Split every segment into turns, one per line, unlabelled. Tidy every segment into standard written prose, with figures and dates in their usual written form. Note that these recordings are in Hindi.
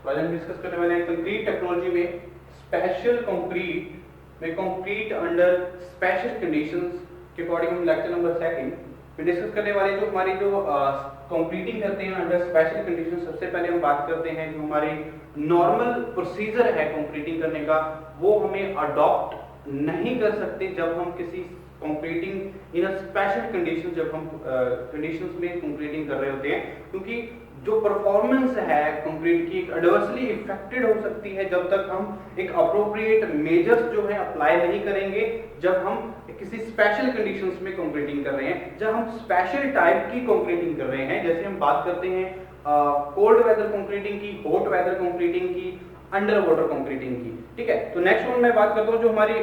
तो आज हम डिस्कस करने वाले हैं कंक्रीट टेक्नोलॉजी में स्पेशल कंक्रीट में कंक्रीट अंडर स्पेशल कंडीशंस के अकॉर्डिंग हम लेक्चर नंबर सेकंड में डिस्कस करने वाले जो हमारी जो कंक्रीटिंग करते हैं अंडर स्पेशल कंडीशन। सबसे पहले हम बात करते हैं जो हमारे नॉर्मल प्रोसीजर है कंक्रीटिंग करने का, वो हमें अडॉप्ट नहीं कर सकते जब हम किसी concreting in a special condition, जब हम कंडीशंस में कंक्रीटिंग कर रहे होते हैं, क्योंकि जो परफॉर्मेंस है कंक्रीट की एडवर्सली इफेक्टेड हो सकती है जब तक हम एक अप्रोप्रिएट मेजर्स जो है अप्लाई नहीं करेंगे, जब हम किसी स्पेशल कंडीशंस में कंक्रीटिंग कर रहे हैं, जब हम स्पेशल टाइप की कंक्रीटिंग कर रहे हैं। जैसे हम बात करते हैं कोल्ड वेदर कंक्रीटिंग की, हॉट वेदर कंक्रीटिंग की, अंडर वाटर कंक्रीटिंग की। ठीक है, तो नेक्स्ट वन मैं बात करता हूं जो हमारी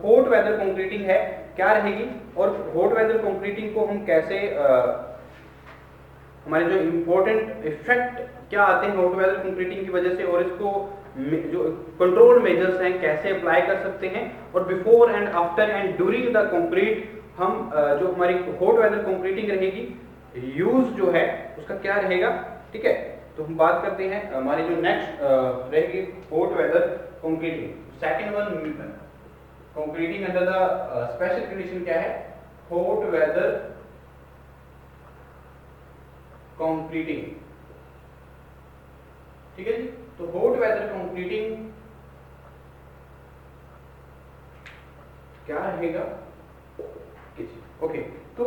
हॉट वेदर कंक्रीटिंग है क्या रहेगी, और हॉट वेदर कंक्रीटिंग को हम कैसे हमारे जो इंपॉर्टेंट इफेक्ट क्या आते हैं हॉट वेदर कंक्रीटिंग की वजह से, और इसको जो कंट्रोल मेजर्स हैं कैसे अप्लाई कर सकते हैं, और before and after and during the concrete हम जो हमारी हॉट वेदर कंक्रीटिंग रहेगी, यूज जो है उसका क्या रहेगा। ठीक है, तो हम बात करते हैं हमारी जो नेक्स्ट रहेगी hot weather concreting. Second one concreting under the special condition क्या है, हॉट वेदर कंक्रीटिंग। ठीक है जी, तो हॉट वेदर कंक्रीटिंग क्या रहेगा। ओके, तो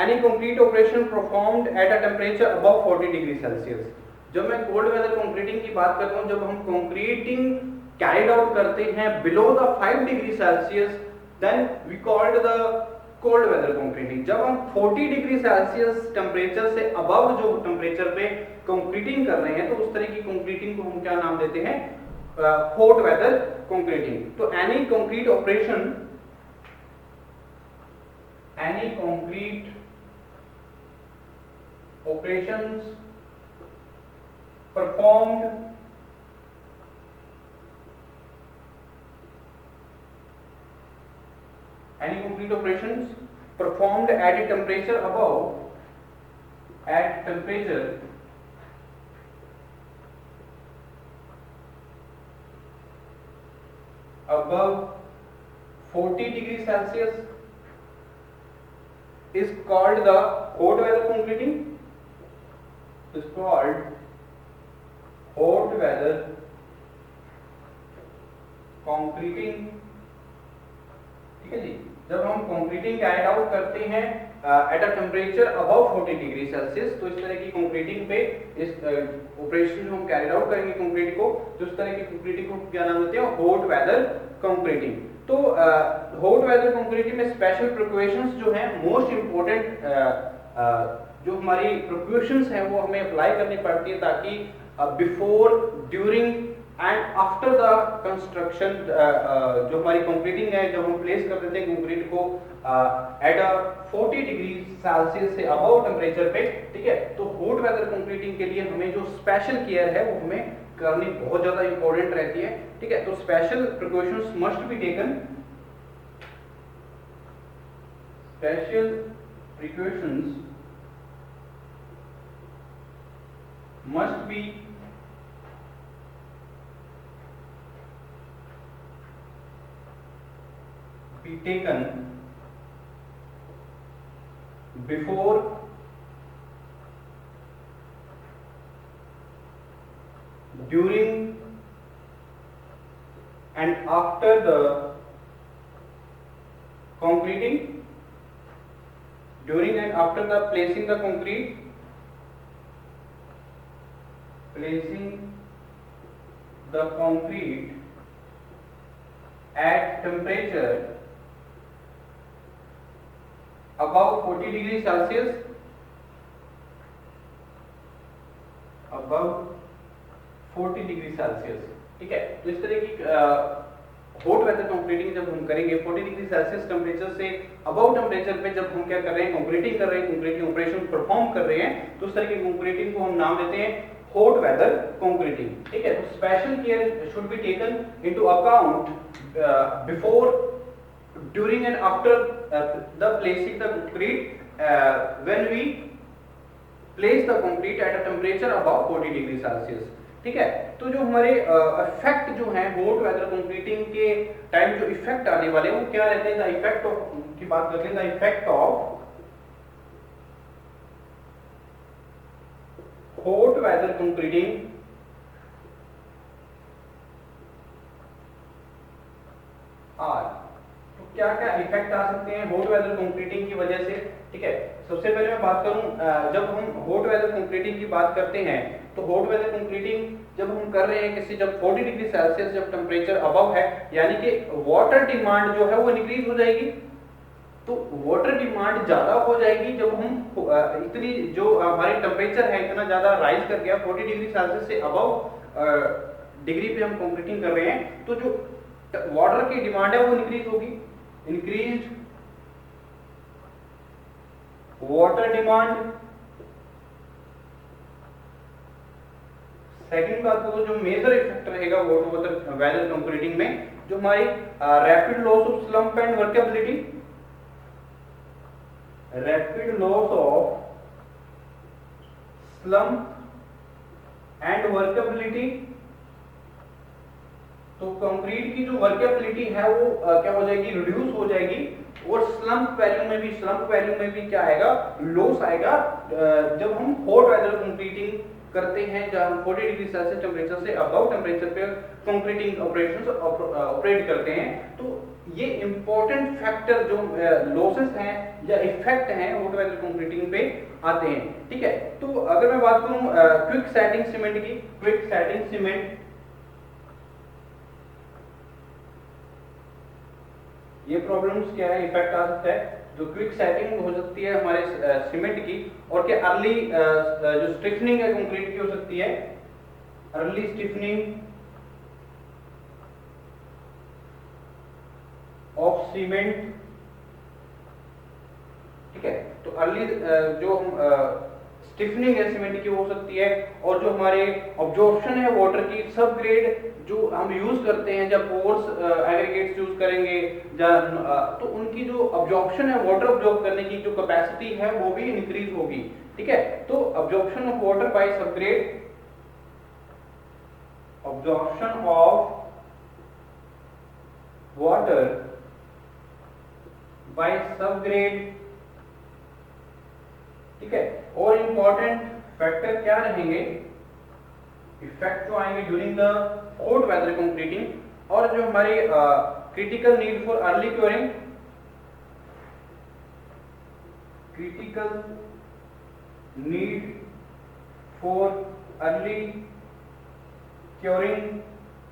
any concrete operation performed at a temperature above 40 degree Celsius. जब मैं कोल्ड वेदर कंक्रीटिंग की बात करता हूं, जब हम कंक्रीटिंग कैरिड आउट करते हैं below the 5 degree Celsius, then we called the cold weather concreting. जब हम 40 डिग्री सेल्सियस टेम्परेचर से अबव जो टेम्परेचर पे कंक्रीटिंग कर रहे हैं, तो उस तरह की कंक्रीटिंग को हम क्या नाम देते हैं, हॉट वेदर कंक्रीटिंग। तो any concrete operation, any concrete operations performed any concrete operations performed at a temperature above at temperature above 40 degree Celsius is called the hot weather concreting, is called hot weather concreting। ठीक है जी, जब हम कंक्रीटिंग कैरिड आउट करते हैं at a temperature above 40 degree Celsius, तो इस तरह की कंक्रीटिंग पे इस ऑपरेशन जो हम कैरिड आउट करेंगे कंक्रीट को, तो इस तरह की कंक्रीटिंग को क्या नाम देते हैं, हॉट वेदर कंक्रीटिंग। तो हॉट वेदर कंक्रीटिंग में स्पेशल प्रिकॉशंस जो हैं, मोस्ट इंपोर्टेंट जो हमारी प्रिकॉशंस हैं वो हमें अप्लाई करनी पड़ती है, ताकि before, during and after the construction जो हमारी कंक्रीटिंग है, जब हम प्लेस कर देते हैं कंक्रीट को एट अ 40 डिग्री सेल्सियस से अबव टेम्परेचर पे, ठीक है, तो हॉट वेदर कंक्रीटिंग के लिए हमें जो स्पेशल केयर है वो हमें करनी बहुत ज्यादा इंपॉर्टेंट रहती है। ठीक है, तो special precautions must be taken, special precautions must be taken before, during and after the concreting, during and after the placing the concrete, placing the concrete at temperature above 40 degree Celsius, above 40 degree Celsius. ठीक है, तो इस तरह की हॉट वेदर कंक्रीटिंग जब हम करेंगे 40 डिग्री सेल्सियस टेम्परेचर से अबव टेम्परेचर पे, जब हम क्या कर रहे हैं, कंक्रीटिंग कर रहे हैं, कंक्रीटिंग ऑपरेशन परफॉर्म कर रहे हैं, तो उस तरह की कंक्रीटिंग को हम नाम देते हैं hot weather concreting। ठीक है, तो special care should be taken into account before, during and after the placing the concrete when we place the concrete at a temperature above 40 degrees Celsius। ठीक है। तो जो हमारे इफेक्ट जो है हॉट वेदर कंक्रीटिंग के टाइम जो इफेक्ट आने वाले हैं वो क्या रहते हैं, द इफेक्ट ऑफ की बात करते हैं, the effect of hot weather concreting are. तो क्या क्या इफेक्ट आ सकते हैं हॉट वेदर कंक्रीटिंग की वजह से, ठीक है। सबसे पहले मैं बात करूं, जब हम हॉट वेदर कंक्रीटिंग की बात करते हैं तो हॉट वेदर कंक्रीटिंग जब हम कर रहे हैं किसी, जब 40 डिग्री सेल्सियस जब टेम्परेचर अबव है, यानी कि वाटर डिमांड जो है वो इंक्रीज हो जाएगी। तो वाटर डिमांड ज्यादा हो जाएगी जब हम इतनी जो हमारी टेम्परेचर है इतना ज्यादा राइज कर गया 40 डिग्री सेल्सियस से अबव डिग्री पे हम कंक्रीटिंग कर रहे हैं, तो जो वाटर की डिमांड है वो इंक्रीज होगी। Increase water demand. सेकंड बात करो जो मेजर इफेक्ट रहेगा हॉट वेदर कंक्रीटिंग में, जो हमारी rapid loss of slump and workability, rapid loss of slump and workability. तो कंक्रीट की जो वर्केबिलिटी है वो क्या हो जाएगी, रिड्यूस हो जाएगी, और स्लम्प वैल्यू में भी क्या आएगा, लॉस आएगा। जब हम हॉट वेदर कंक्रीटिंग करते हैं, जब हम 40 डिग्री सेल्सियस टेम्परेचर से अबव टेम्परेचर पे कंक्रीटिंग ऑपरेशंस ऑपरेट करते हैं, तो ये इंपॉर्टेंट फैक्टर जो लॉसेस हैं या इफेक्ट हैं हॉट वेदर कंक्रीटिंग पे आते हैं, ठीक है। तो अगर मैं बात करूं क्विक सेटिंग सीमेंट की, क्विक सेटिंग सीमेंट, ये प्रॉब्लम्स क्या है, इफेक्ट आ सकता है, जो क्विक सेटिंग हो सकती है हमारे सीमेंट की, और क्या अर्ली जो स्टिफनिंग है कंक्रीट की हो सकती है, अर्ली स्टिफनिंग ऑफ सीमेंट, ठीक है। तो अर्ली जो हम स्टिफनिंग है सीमेंट की हो सकती है, और जो हमारे ऑब्जॉर्प्शन है वाटर की, सब ग्रेड जो हम यूज करते हैं, जब पोर्स एग्रीगेट्स यूज करेंगे तो उनकी जो ऑब्जॉर्प्शन है वाटर ऑब्जॉर्ब करने की जो कैपेसिटी है वो भी इंक्रीज होगी, ठीक है। तो ऑब्जॉर्प्शन ऑफ वाटर बाय सब grade, absorption of water bye सब ग्रेड, ठीक है। और इंपॉर्टेंट फैक्टर क्या रहेंगे, इफेक्ट जो आएंगे during the hot weather concreting, और जो हमारी critical need for early curing, critical need for early curing.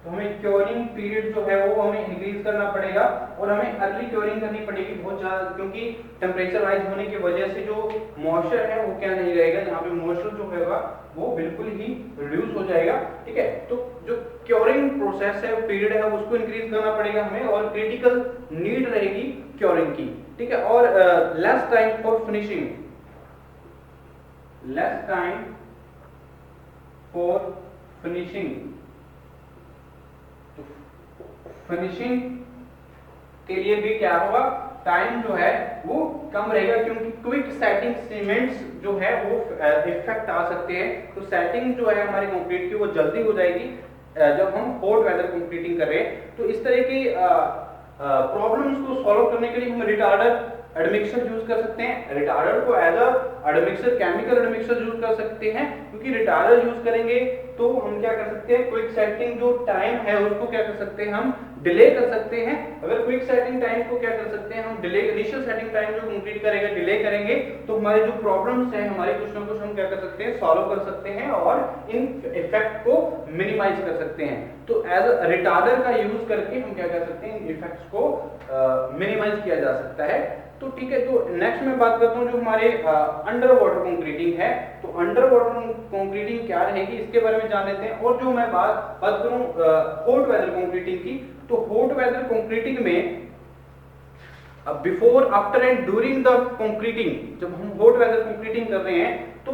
तो हमें क्योरिंग पीरियड जो है वो हमें इंक्रीज करना पड़ेगा, और हमें अर्ली क्योरिंग करनी पड़ेगी बहुत ज्यादा, क्योंकि टेम्परेचर राइज होने की वजह से जो मॉइस्चर है वो क्या नहीं रहेगा, यहाँ पे मॉइस्चर जो होगा वो बिल्कुल ही रिड्यूस हो जाएगा, ठीक है। तो जो क्योरिंग प्रोसेस है, पीरियड है, उसको इंक्रीज करना पड़ेगा हमें, और क्रिटिकल नीड रहेगी क्योरिंग की, ठीक है। और less time for finishing, less time for finishing. Finishing के लिए भी क्या होगा, टाइम जो है वो कम रहेगा, क्योंकि क्विक सेटिंग सीमेंट्स जो है वो इफेक्ट आ सकते हैं। तो सेटिंग जो है हमारी कंक्रीट की वो जल्दी हो जाएगी जब हम हॉट वेदर कंक्रीटिंग कर रहे हैं। तो इस तरह की प्रॉब्लम्स को सॉल्व करने के लिए हम रिटार्डर एडमिक्सर यूज कर सकते हैं। रिटार्डर को as a admixture, chemical admixture use कर सकते हैं, क्योंकि रिटार्डर यूज करेंगे तो हम क्या कर सकते हैं, क्विक सेटिंग जो टाइम है उसको क्या कर सकते हैं, हम डिले कर सकते हैं। अगर क्विक सेटिंग टाइम को क्या कर सकते हैं, हम डिले, इनिशियल सेटिंग टाइम जो कंप्लीट करेगा डिले करेंगे, तो हमारे जो प्रॉब्लम्स हैं हमारे कुछ ना कुछ हम क्या कर सकते हैं, सॉल्व कर सकते हैं, और इन इफेक्ट को मिनिमाइज कर सकते हैं। तो एज अ रिटार्डर का यूज करके हम क्या कर सकते हैं, इन इफेक्ट्स को मिनिमाइज किया जा सकता है। तो ठीक है, तो नेक्स्ट मैं बात करता हूँ जो हमारे अंडर वाटर कंक्रीटिंग है। तो अंडर वाटर कंक्रीटिंग क्या रहेगी इसके बारे में जान लेते हैं। और जो मैं बात करूँ हॉट वेदर कंक्रीटिंग की, तो हॉट वेदर कंक्रीटिंग में before, after and during the concreting, जब हम हॉट वेदर कंक्रीटिंग कर रहे हैं तो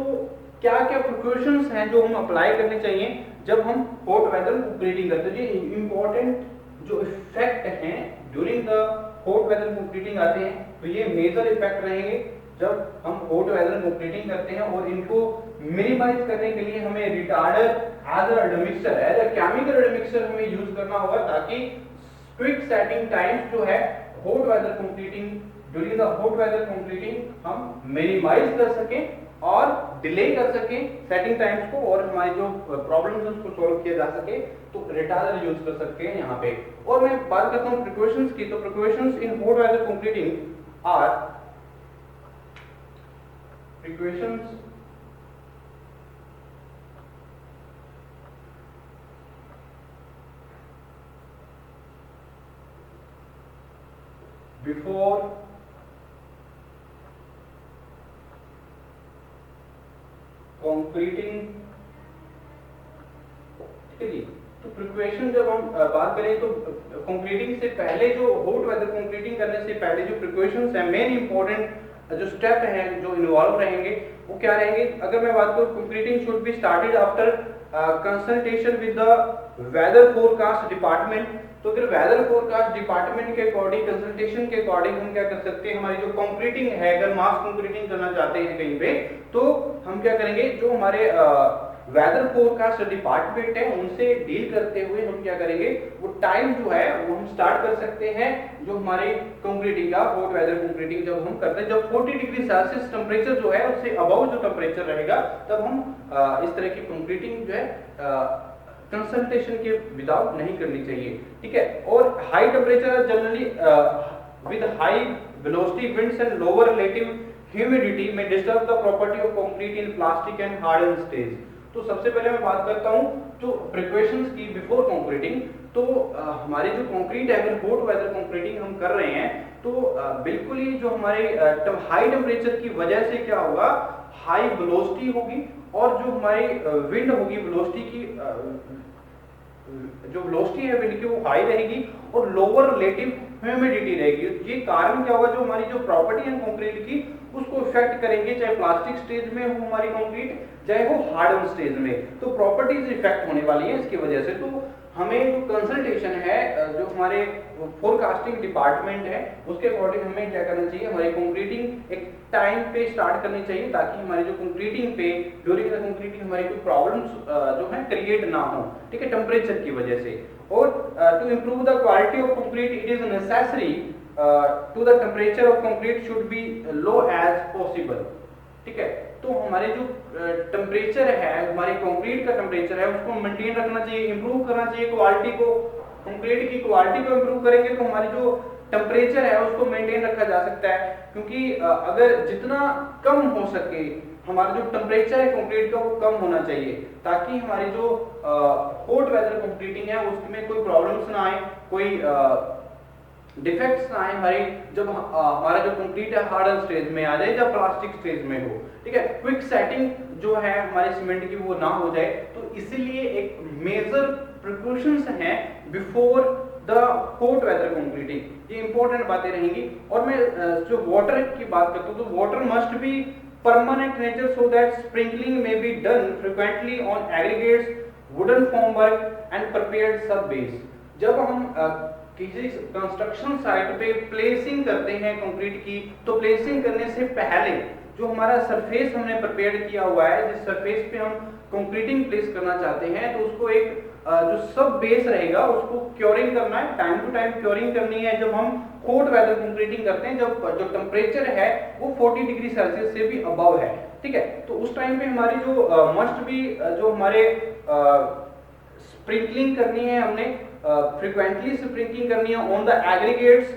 क्या क्या प्रिकॉशंस हैं जो हम अप्लाई करने चाहिए जब हम हॉट वेदर कंक्रीटिंग करते हैं। ये इंपॉर्टेंट जो इफेक्ट हैं during the hot weather concreting आते हैं, तो ये मेजर इफेक्ट रहेंगे जब हम हॉट वेदर कंक्रीटिंग करते हैं और इनको मिनिमाइज करने के लिए हमें retarder as a admixture as a chemical admixture हमें यूज करना होगा, ताकि क्विक सेटिंग टाइम्स जो है hot weather concreting during the hot weather concreting हम मिनिमाइज कर सकें और डिले कर सकें सेटिंग टाइम्स को, और हमारी जो प्रॉब्लम्स है उसको सॉल्व किया जा सके, तो रिटार्डर यूज कर सकते हैं यहाँ पे। और मैं बात करता हूँ प्रिकॉशंस की, तो precautions in hot weather concreting are precautions before concreting. ठीक है जी, तो प्रिपरेशन जब हम बात करें तो कंक्रीटिंग से पहले, जो हॉट वेदर कंक्रीटिंग करने से पहले जो प्रिकॉशंस है, मेन इंपॉर्टेंट जो स्टेप हैं जो इन्वॉल्व रहेंगे वो क्या रहेंगे। अगर मैं बात करूं, concreting should be started after consultation with the weather forecast department. तो अगर वेदर फोरकास्ट डिपार्टमेंट के अकॉर्डिंग, कंसल्टेशन के अकॉर्डिंग हम क्या कर सकते हैं, हमारी जो कंक्रीटिंग है, अगर मास कंक्रीटिंग करना चाहते हैं कहीं पे, तो हम क्या करेंगे, जो हमारे वेदर फोरकास्ट डिपार्टमेंट है उनसे डील करते हुए हम क्या करेंगे, वो टाइम जो है वो हम स्टार्ट कर सकते हैं, जो हमारे कंक्रीटिंग का हॉट वेदर कंक्रीटिंग जब हम करते हैं, जब 40 डिग्री सेल्सियस टेम्परेचर जो है उससे अबव जो टेम्परेचर रहेगा, तब हम इस तरह की कंक्रीटिंग जो है कंसल्टेशन के विदाउट नहीं करनी चाहिए। ठीक है, और high temperature generally with high velocity winds and lower relative humidity में disturb the property of concrete in plastic and harden stage. तो सबसे पहले मैं बात करता हूं जो प्रिकॉशंस की बिफोर कंक्रीटिंग। तो हमारे जो कंक्रीट है, अगर हॉट वेदर कंक्रीटिंग हम कर रहे हैं, तो बिल्कुल ही जो हमारे हाई टेम्परेचर की वजह से क्या होगा, हाई वेलोसिटी होगी, और जो हमारी विंड होगी, वेलोसिटी की जो वेलोसिटी है विंड की वो हाई रहेगी, और लोअर रिलेटिव ह्यूमिडिटी रहेगी। ये कारण क्या होगा, जो हमारी जो प्रॉपर्टी है कंक्रीट की उसको इफेक्ट करेंगे, चाहे प्लास्टिक स्टेज में हो हमारी कंक्रीट, चाहे वो हार्डन स्टेज में, तो प्रॉपर्टीज इफेक्ट होने वाली है इसकी वजह से। तो हमें जो कंसल्टेशन है, जो हमारे फोरकास्टिंग डिपार्टमेंट है, उसके अकॉर्डिंग हमें क्या करना चाहिए, हमारी कंक्रीटिंग एक टाइम पे स्टार्ट करनी चाहिए, ताकि हमारी जो कंक्रीटिंग पे ड्यूरिंग द कंक्रीटिंग हमारी कोई प्रॉब्लम्स जो है क्रिएट ना हो। ठीक है, टेम्परेचर की वजह से। और to improve the quality of concrete it is necessary to the temperature of concrete should be low as possible. ठीक है, तो हमारे जो टेम्परेचर है, हमारे कंक्रीट का टेम्परेचर है, उसको मेंटेन रखना चाहिए, इंप्रूव करना चाहिए क्वालिटी को। कंक्रीट की क्वालिटी को इंप्रूव करेंगे तो हमारी जो टेम्परेचर है उसको मेंटेन रखा जा सकता है, क्योंकि अगर जितना कम हो सके हमारा जो टेम्परेचर है कंक्रीट का वो कम होना चाहिए, ताकि हमारी जो हॉट वेदर कंक्रीटिंग है उसमें कोई प्रॉब्लम्स ना आए, कोई डिफेक्ट्स ना आए हमारी, जब हमारा जो कंक्रीट है हार्डन स्टेज में आ जाए या प्लास्टिक स्टेज में हो। ठीक है, क्विक सेटिंग जो है हमारे सीमेंट की वो ना हो जाए, तो इसीलिए एक मेजर प्रिकॉशंस हैं before the hot weather concreting, ये इंपॉर्टेंट बातें रहेंगी। और मैं जो वाटर की बात करता हूँ, तो water must be permanent nature so that sprinkling may be done frequently on aggregates, wooden formwork and prepared sub base. जब हम किसी कंस्ट्रक्शन साइट पे प्लेसिंग करते हैं कंक्रीट की, तो प्लेसिंग करने से पहले जो हमारा सरफेस हमने प्रिपेयर किया हुआ है, जिस सरफेस पे हम कंक्रीटिंग प्लेस करना चाहते हैं, तो उसको एक जो सब बेस रहेगा उसको क्योरिंग करना है, टाइम टू टाइम क्योरिंग करनी है। जब हम हॉट वेदर कंक्रीटिंग करते हैं, जब जो टेम्परेचर है वो 40 डिग्री सेल्सियस से भी अबव है। ठीक है, तो उस टाइम पे हमारी जो मस्ट भी जो हमारे स्प्रिंकलिंग करनी है, हमने फ्रीक्वेंटली स्प्रिंकलिंग करनी है on the aggregates,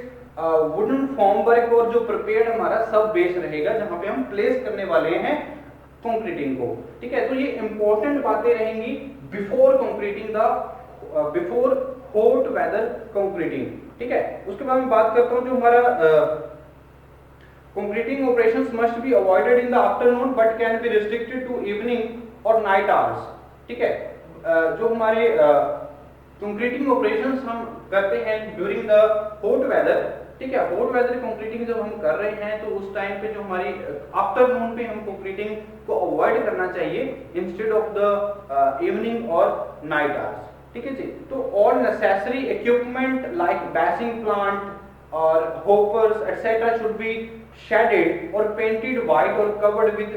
wooden formwork, और जो प्रिपेयर्ड हमारा सब बेस रहेगा जहां पे हम प्लेस करने वाले हैं कंक्रीटिंग को। ठीक है, तो ये इंपॉर्टेंट बातें रहेंगी before concreting the before hot weather concreting. ठीक है, उसके बाद मैं बात करता हूं जो हमारा concreting operations must be avoided in the afternoon but can be restricted to evening और नाइट आवर्स। ठीक है, जो हमारे कंक्रीटिंग ऑपरेशंस हम करते हैं ड्यूरिंग द हॉट वेदर, ठीक है, हॉट वेदर कंक्रीटिंग जब हम कर रहे हैं तो उस टाइम पे जो हमारी आफ्टरनून पे हम कंक्रीटिंग को अवॉइड करना चाहिए इंस्टेड ऑफ द इवनिंग और नाइट आवर्स। ठीक है जी, तो all necessary equipment like basin plant, और hoppers etc should be shaded or painted white or covered with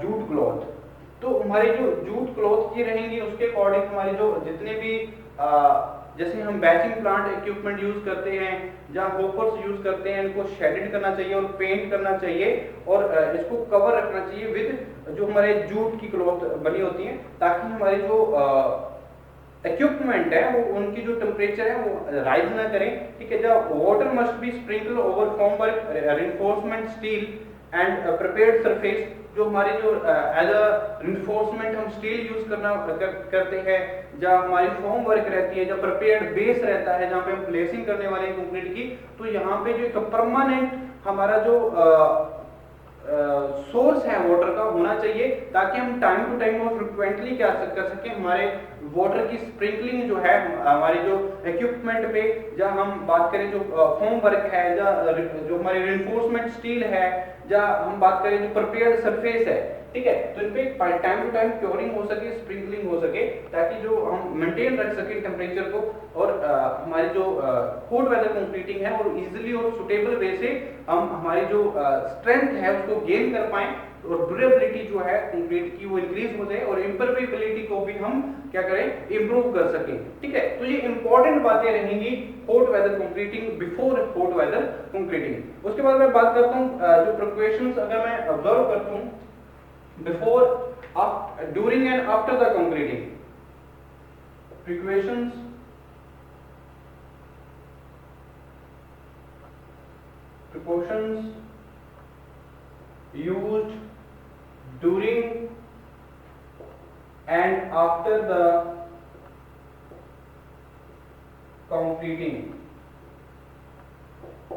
jute cloth। तो हमारी जो जूट क्लॉथ की रहेंगी उसके अकॉर्डिंग हमारे जो जितने भी जैसे हम बैचिंग प्लांट इक्विपमेंट यूज करते हैं जहाँ होपर्स यूज करते हैं इनको शेडेड करना चाहिए और पेंट करना चाहिए और इसको कवर रखना चाहिए विद जो हमारे जूट की क्लॉथ बनी होती है ताकि हमारे जो इक्विपमेंट है वो उनकी जो टेम्परेचर है वो राइज ना करें। ठीक है, जब water must B sprinkle over form work reinforcement steel and prepared surface. जो हमारे जो एज अ रिइंफोर्समेंट हम स्टील यूज करते हैं जहाँ हमारी फॉर्म वर्क रहती है जब प्रिपेयर्ड बेस रहता है जहाँ पे हम प्लेसिंग करने वाले हैं कंक्रीट की, तो यहाँ पे जो एक परमानेंट हमारा जो सोर्स है वाटर का होना चाहिए ताकि हम टाइम टू टाइम और फ्रिक्वेंटली क्या कर सकें हमारे वाटर की स्प्रिंकलिंग जो है हमारे जो इक्विपमेंट पे जहाँ हम बात करें जो फॉर्म वर्क है जो हमारी रिइंफोर्समेंट स्टील है जहाँ हम बात करें जो प्रिपेयर्ड सरफेस है। ठीक है, तो इन पे टाइम टू टाइम क्योरिंग हो सके स्प्रिंकलिंग हो सके ताकि जो हम मेंटेन रख सके टेम्परेचर को और हमारी जो कोल्ड वेदर कंक्रीटिंग है और इजीली और सुटेबल वे से हम हमारी जो स्ट्रेंथ है उसको गेन कर पाएं और ड्यूरेबिलिटी जो है कंक्रीट की वो इंक्रीज हो जाए और इम्परमेबिलिटी को भी हम क्या करें इंप्रूव कर सकें। ठीक है, तो ये इंपॉर्टेंट बातें रहेंगी hot weather concreting before hot weather concreting. उसके बाद मैं बात करता हूँ जो प्रिपरेशंस अगर मैं ऑब्जर्व करता हूँ before during and after the concreting preparations precautions used during and after the concreting।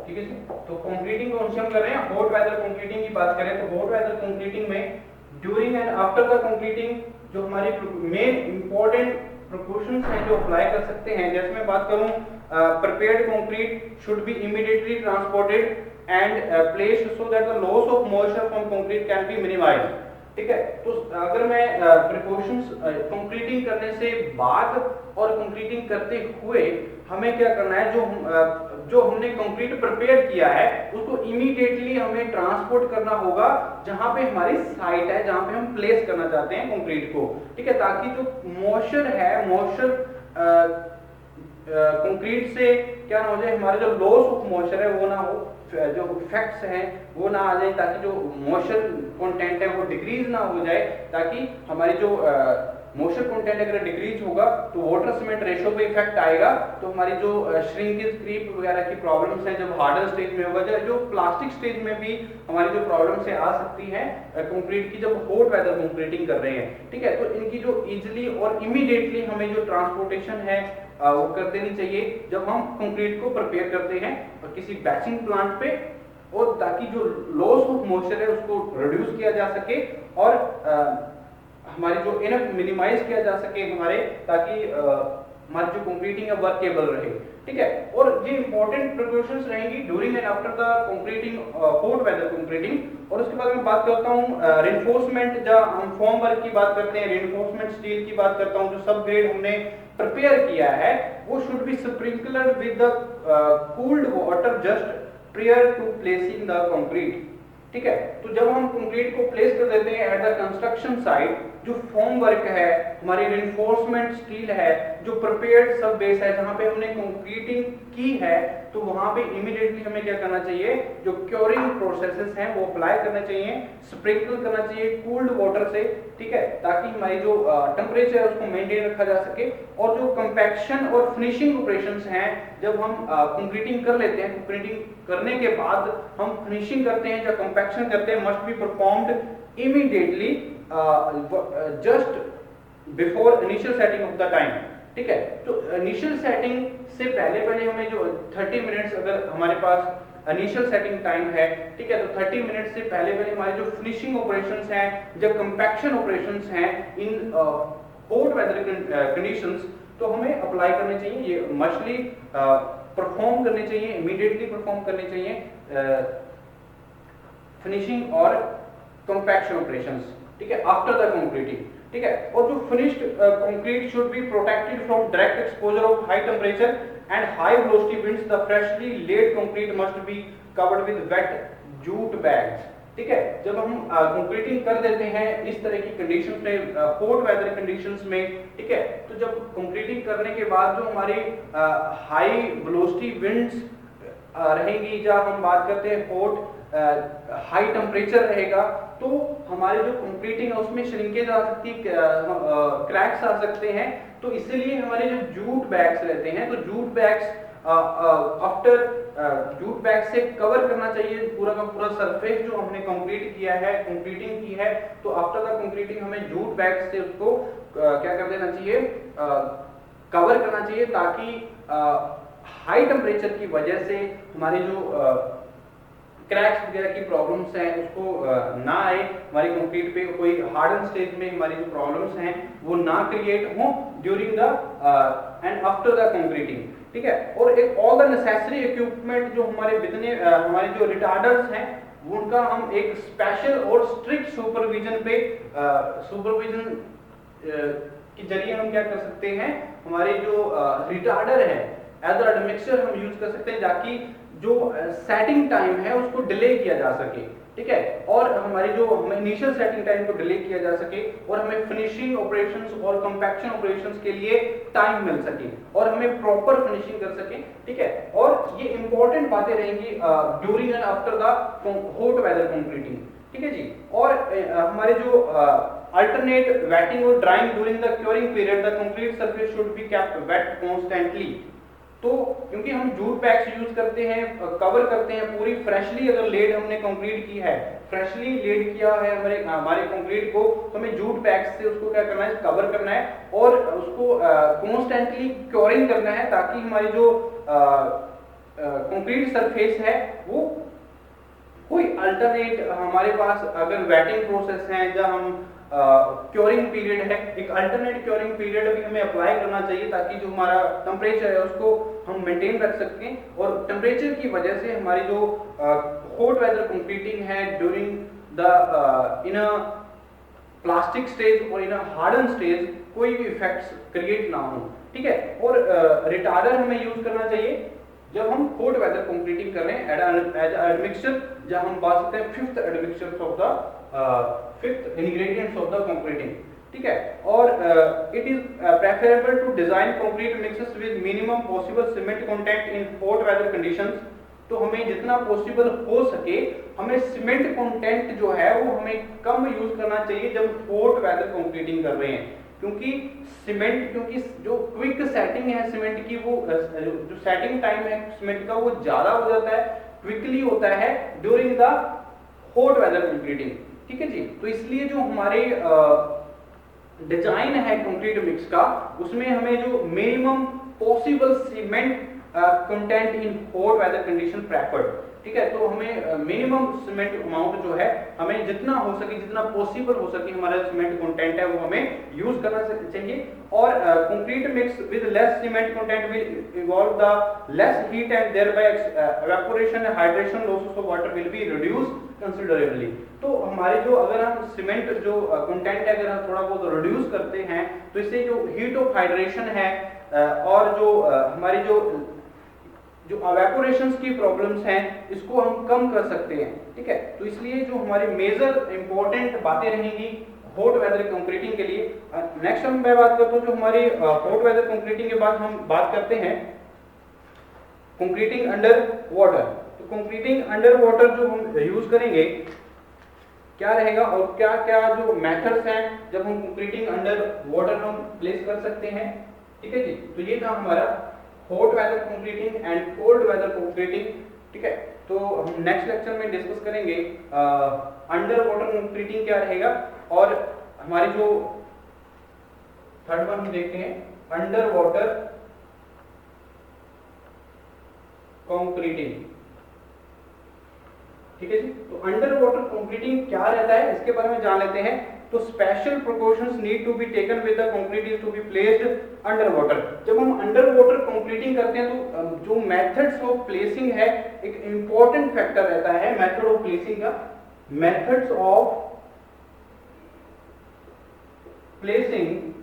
ठीक है जी, तो कंक्रीटिंग कौन सी हम कर रहे हैं, हॉट वेदर कंक्रीटिंग की बात करें तो हॉट वेदर कंक्रीटिंग में during and after the concreting जो हमारी मेन इंपॉर्टेंट प्रिकॉशंस हैं जो अप्लाई कर सकते हैं। जैसे मैं बात करूं prepared concrete should be immediately transported and placed so that the loss of moisture from concrete can be minimized। ठीक है, तो अगर मैं प्रिकॉशंस कंक्रीटिंग करने से बाद और कंक्रीटिंग करते हुए हमें क्या करना है, जो हमने कंक्रीट प्रिपेयर किया है उसको इमीडिएटली हमें ट्रांसपोर्ट करना होगा जहां पे हमारी साइट है जहां पे हम प्लेस करना चाहते हैं कंक्रीट को। ठीक है, ताकि जो मॉइस्चर है मॉइस्चर कंक्रीट से क्या ना हो जाए, हमारे जो लॉस ऑफ मॉइस्चर है वो ना हो, जो इफेक्ट्स हैं वो ना आ जाए, ताकि जो मॉइस्चर कंटेंट है वो डिक्रीज ना हो जाए, ताकि हमारी जो मॉइस्चर कंटेंट अगर डिक्रीज होगा तो वाटर सीमेंट रेशो पे इफेक्ट आएगा, तो हमारी जो श्रिंकेज क्रीप वगैरह की प्रॉब्लम्स हैं जब हार्डर स्टेज में होगा, जो प्लास्टिक स्टेज में भी हमारी जो प्रॉब्लम्स है आ सकती हैं कंक्रीट की जब हॉट वेदर कंक्रीटिंग कर रहे हैं। ठीक है, तो इनकी जो इजीली और इमीडिएटली हमें जो ट्रांसपोर्टेशन है वो कर देनी चाहिए जब हम कंक्रीट को प्रिपेयर करते हैं और किसी बैचिंग प्लांट पे, और ताकि जो लॉस ऑफ मॉइस्चर है उसको रिड्यूस किया जा सके और हमारी जो इनफ मिनिमाइज किया जा सके हमारे, ताकि हमारी जो कंक्रीटिंग है वर्केबल रहे। ठीक है, और ये इंपॉर्टेंट प्रिकॉशंस रहेंगी during and after the concreting hot weather concreting. और उसके बाद मैं बात करता हूँ रिइंफोर्समेंट, जब हम फॉर्म वर्क की बात करते हैं रिइंफोर्समेंट स्टील की बात करता हूँ, जो सब ग्रेड हमने प्रिपेयर किया है वो should be sprinkler with the cooled water just prior to placing the concrete. ठीक है, तो जब हम कंक्रीट को प्लेस कर देते हैं एट द कंस्ट्रक्शन साइट, जो फॉर्म वर्क है हमारी रिइंफोर्समेंट स्टील है, जो प्रिपेयर्ड सब बेस है जहां पे हमने कंक्रीटिंग की है, तो वहां पे इमीडिएटली हमें क्या करना चाहिए, जो क्योरिंग प्रोसेसेस हैं वो अप्लाई करना चाहिए, स्प्रिंकल करना चाहिए कूल्ड वाटर से। ठीक है, ताकि हमारी जो टेम्परेचर है उसको मेंटेन रखा जा सके। और जो कंपैक्शन और फिनिशिंग ऑपरेशंस हैं, जब हम कंक्रीटिंग कर लेते हैं, कंक्रीटिंग करने के बाद हम फिनिशिंग करते हैं या कंपैक्शन करते हैं, must be performed immediately just before initial setting of the time. ठीक है, तो इनिशियल सेटिंग से पहले हमें जो 30 मिनट्स अगर हमारे पास इनिशियल सेटिंग टाइम है, ठीक है, तो 30 मिनट से पहले हमारे जो फिनिशिंग ऑपरेशंस हैं, जो कंपैक्शन ऑपरेशंस हैं इन हॉट वेदर कंडीशंस, तो हमें अप्लाई करने चाहिए, ये मस्टली परफॉर्म करने चाहिए, इमीडिएटली परफॉर्म करने चाहिए फिनिशिंग और कंपैक्शन ऑपरेशंस। ठीक है, आफ्टर द कंक्रीटिंग। ठीक है। और जो finished concrete should be protected from direct exposure of high temperature and high velocity winds. The freshly laid concrete must be covered with wet jute bags. ठीक है, जब हम कंक्रीटिंग कर देते हैं इस तरह की कंडीशंस में, हॉट वेदर कंडीशंस में, ठीक है, तो जब कंक्रीटिंग करने के बाद जो हमारी हाई वेलोसिटी विंड्स रहेंगी, जब हम बात करते हैं हॉट हाई टेम्परेचर रहेगा, तो हमारी जो कंक्रीटिंग है उसमें श्रिंकेज आ सकती है, क्रैक्स आ सकते हैं। तो इसलिए हमारे जो जूट बैग्स रहते हैं, तो jute bags after jute bag से कवर करना चाहिए पूरा का पूरा सरफेस जो हमने कंक्रीट किया है, कंक्रीटिंग की है। तो आफ्टर द कंक्रीटिंग हमें जूट बैग से उसको क्या कर देना चाहिए, कवर करना चाहिए, ताकि हाई टेम्परेचर की वजह से हमारी जो क्रैक्स वगैरह की प्रॉब्लम्स हैं उसको ना आए, हमारी कंक्रीट पे कोई हार्डन स्टेज में हमारी जो प्रॉब्लम्स हैं वो ना क्रिएट हो during the end after the concreting. ठीक है, और एक ऑल द नेसेसरी इक्विपमेंट जो हमारे जितने हमारे जो रिटार्डर्स हैं उनका हम एक स्पेशल और स्ट्रिक्ट सुपरविजन पे सुपरविजन के जरिए हम क्या कर सकते हैं, हमारे जो रिटार्डर है एज अ एडमिक्सचर हम यूज कर सकते हैं, ताकि जो सेटिंग टाइम है उसको डिले किया जा सके। ठीक है, और हमारी जो हमें इनिशियल सेटिंग टाइम को डिले किया जा सके और हमें फिनिशिंग ऑपरेशंस और कंपैक्शन ऑपरेशंस के लिए टाइम मिल सके और हमें प्रॉपर फिनिशिंग कर सके। ठीक है, और ये इंपॉर्टेंट बातें रहेंगी during and after the hot weather concreting. ठीक है जी, और हमारे जो अल्टरनेट वेटिंग और drying during the curing period, the concrete surface should be kept wet constantly. तो क्योंकि हम जूट बैग्स यूज करते हैं, कवर करते हैं पूरी फ्रेशली, अगर लेड हमने कंक्रीट की है, फ्रेशली लेड किया है हमारे कंक्रीट को, तो हमें जूट बैग्स से उसको क्या करना है, कवर करना है और उसको कॉन्स्टेंटली क्योरिंग करना है, ताकि हमारी जो कंक्रीट सरफेस है वो कोई अल्टरनेट हमारे पास अगर वेटिंग प्रोसेस है जब हम क्योरिंग पीरियड है, एक अल्टरनेट क्योरिंग पीरियड भी हमें अप्लाई करना चाहिए, ताकि जो हमारा टेम्परेचर है उसको हम मेंटेन रख सकें। और टेम्परेचर की वजह से हमारी जो हॉट वेदर कंक्रीटिंग है during the in a plastic stage और इन अ हार्डन स्टेज कोई भी इफेक्ट्स क्रिएट ना हो। ठीक है, और रिटार्डर हमें यूज करना चाहिए जब हम हॉट वेदर कंक्रीटिंग कर रहे हैं एज एडमिक्सचर, जब हम बात करते हैं fifth admixture of the fifth ingredients of the concreting. ठीक है, और it is preferable to design concrete mixes with minimum possible cement content in hot weather conditions. तो हमें जितना पॉसिबल हो सके हमें सीमेंट कंटेंट जो है वो हमें कम यूज करना चाहिए जब हॉट वेदर कंक्रीटिंग कर रहे हैं, क्योंकि सीमेंट, क्योंकि जो क्विक सेटिंग है सीमेंट की, वो जो सेटिंग टाइम है सीमेंट का वो ज्यादा हो जाता है, क्विकली होता है during the hot weather concreting. ठीक है जी, तो इसलिए जो हमारे डिजाइन है कंक्रीट मिक्स का, उसमें हमें जो minimum possible cement content in hot weather condition preferred. ठीक है, तो हमें मिनिमम सीमेंट अमाउंट जो है हमें जितना हो सके, जितना पॉसिबल हो सके हमारा सीमेंट कंटेंट है वो हमें यूज करना चाहिए। और concrete mix with less cement content will evolve the less heat and thereby evaporation and hydration losses of water will be reduced considerably. तो हमारे जो अगर हम सीमेंट जो कंटेंट है अगर हम थोड़ा बहुत रिड्यूस करते हैं तो इससे जो हीट ऑफ हाइड्रेशन है और जो हमारी जो इवेपोरेशंस की प्रॉब्लम्स हैं इसको हम कम कर सकते हैं। ठीक है, तो इसलिए जो हमारी मेजर इंपॉर्टेंट बातें रहेंगी हॉट वेदर कंक्रीटिंग के लिए। नेक्स्ट हम मैं बात करता हूं जो हमारी हॉट वेदर कंक्रीटिंग के बाद हम बात करते हैं कंक्रीटिंग अंडर वाटर। तो कंक्रीटिंग अंडर वाटर जो हम यूज करेंगे क्या रहेगा और क्या क्या जो मेथड्स हैं जब हम कंक्रीटिंग अंडर वाटर हम प्लेस कर सकते हैं। ठीक है जी, तो ये था हमारा hot weather concreting and cold weather concreting. ठीक है, तो हम नेक्स्ट लेक्चर में डिस्कस करेंगे अंडर वाटर कंक्रीटिंग क्या रहेगा, और हमारी जो थर्ड वन हम देखते हैं अंडर वाटर कंक्रीटिंग। ठीक है जी, तो अंडर वाटर कंक्रीटिंग क्या रहता है इसके बारे में जान लेते हैं। तो special precautions need to be taken with the concrete is to be placed under water. जब हम अंडर वाटर कंक्रीटिंग करते हैं तो जो मेथड्स ऑफ प्लेसिंग है एक इंपॉर्टेंट फैक्टर रहता है मेथड ऑफ प्लेसिंग का। Methods of placing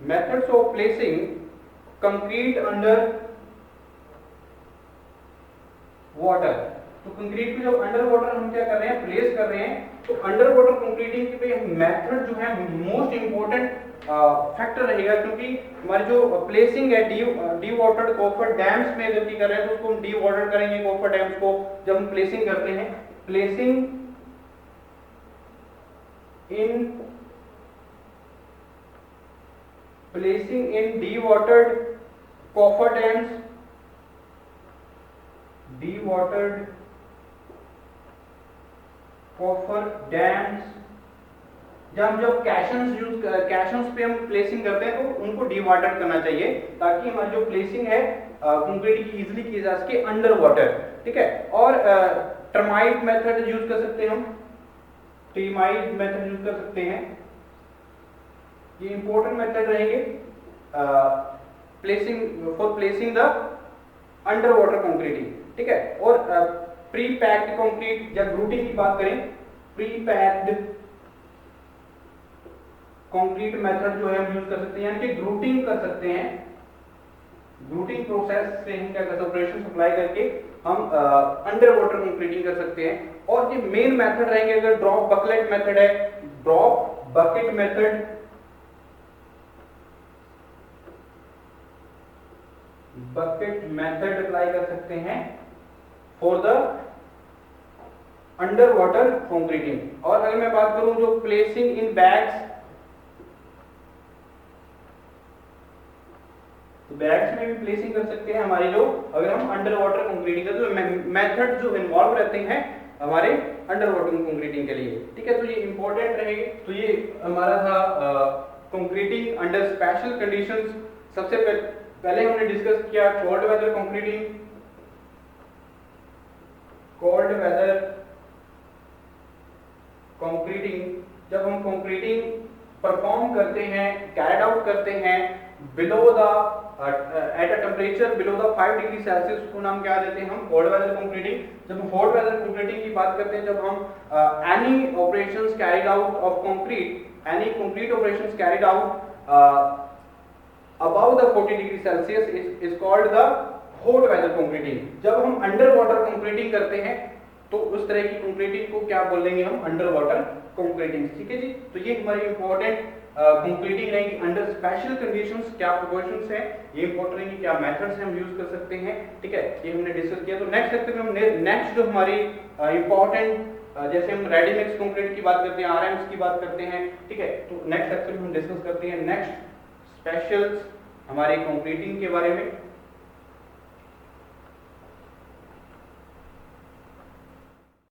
methods of placing concrete under water। तो कंक्रीट को जब अंडर वाटर हम क्या कर रहे हैं, प्लेस कर रहे हैं, तो अंडर वाटर कंक्रीटिंग के मेथड जो है मोस्ट इंपॉर्टेंट फैक्टर रहेगा, क्योंकि हमारी जो प्लेसिंग है डी वाटर्ड कॉफर डैम्स में अगर कर रहे हैं तो उसको हम डी वाटर करेंगे कॉफर डैम्स को जब हम प्लेसिंग करते हैं। Placing in dewatered coffer dams, dewatered coffer dams, जब कैशंस पे हम प्लेसिंग करते हैं तो उनको डीवाटर्ड करना चाहिए ताकि हमारी जो प्लेसिंग है कंक्रीट की इजीली की जा सके अंडर वाटर। ठीक है, और टर्माइट मेथड यूज कर सकते हैं हम, टर्माइट मेथड यूज कर सकते हैं, ये इंपॉर्टेंट मेथड रहेंगे for placing the under water concreting. ठीक है, और प्री पैक्ड कंक्रीट या ग्रूटिंग की बात करें, प्री पैक्ड कंक्रीट मेथड जो है हम यूज कर सकते हैं, यानी कि ग्रूटिंग कर सकते हैं। ग्रूटिंग प्रोसेस से हम क्या कर सकते हैं, ऑपरेशन सप्लाई करके हम अंडर वाटर कंक्रीटिंग कर सकते हैं। और ये मेन मेथड रहेंगे, अगर ड्रॉप बकेट मेथड है, ड्रॉप बकेट मेथड, अप्लाई कर सकते हैं for the under water concreting. और अगर मैं बात करूं जो प्लेसिंग इन बैग्स, तो बैग्स में भी प्लेसिंग कर सकते हैं हमारी जो, अगर हम अंडर वाटर कंक्रीटिंग करते हैं तो मेथड जो इन्वॉल्व रहते हैं हमारे अंडर वाटर कंक्रीटिंग के लिए। ठीक है, तो ये इंपॉर्टेंट रहेंगे। तो ये हमारा था कंक्रीटिंग अंडर स्पेशल कंडीशंस। सबसे पहले हमने डिस्कस किया cold weather concreting, cold weather concreting, जब हम कंक्रीटिंग परफॉर्म करते हैं, कैरिड आउट करते हैं below the at a temperature below the 5 degree Celsius, उसको नाम क्या देते हैं हम, कोल्ड वेदर कंक्रीटिंग। जब हम हॉट वेदर कंक्रीटिंग की बात करते हैं, जब हम any operations carried out of concrete, any concrete operations carried out above the 40 degree Celsius is called the hot weather concreting। जब हम अंडर वाटर कंक्रीटिंग करते हैं तो उस तरह की कंक्रीटिंग को क्या बोलेंगे हम, अंडर वाटर कंक्रीटिंग। ठीक है जी, तो ये हमारी इंपॉर्टेंट कंक्रीटिंग रहेगी अंडर स्पेशल कंडीशंस, क्या प्रिकॉशंस हैं, ये इंपॉर्टेंट रहेंगे, क्या मेथड्स हम यूज कर सकते हैं। ठीक है, ये हमने डिस्कस किया। तो नेक्स्ट लेक्चर में हम नेक्स्ट जो हमारी इंपॉर्टेंट जैसे हम रेडी मिक्स कंक्रीट की बात करते हैं, आरएम्स की बात करते हैं, ठीक है, तो नेक्स्ट लेक्चर में हम डिस्कस करते हैं नेक्स्ट स्पेशल्स हमारे कंक्रीटिंग के बारे में।